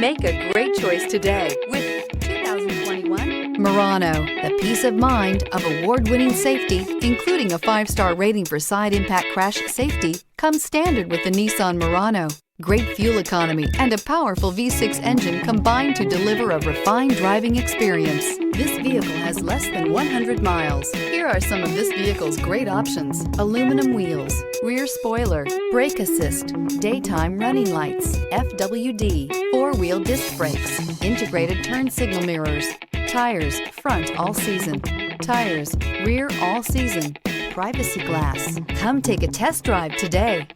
Make a great choice today with 2021 Murano. The peace of mind of award-winning safety, including a 5-star rating for side impact crash safety, comes standard with the Nissan Murano. Great fuel economy and a powerful V6 engine combine to deliver a refined driving experience. This vehicle has less than 100 miles. Here are some of this vehicle's great options: aluminum wheels, rear spoiler, brake assist, daytime running lights, FWD, 4-wheel disc brakes, integrated turn signal mirrors, tires front all season, tires rear all season, privacy glass. Come take a test drive today.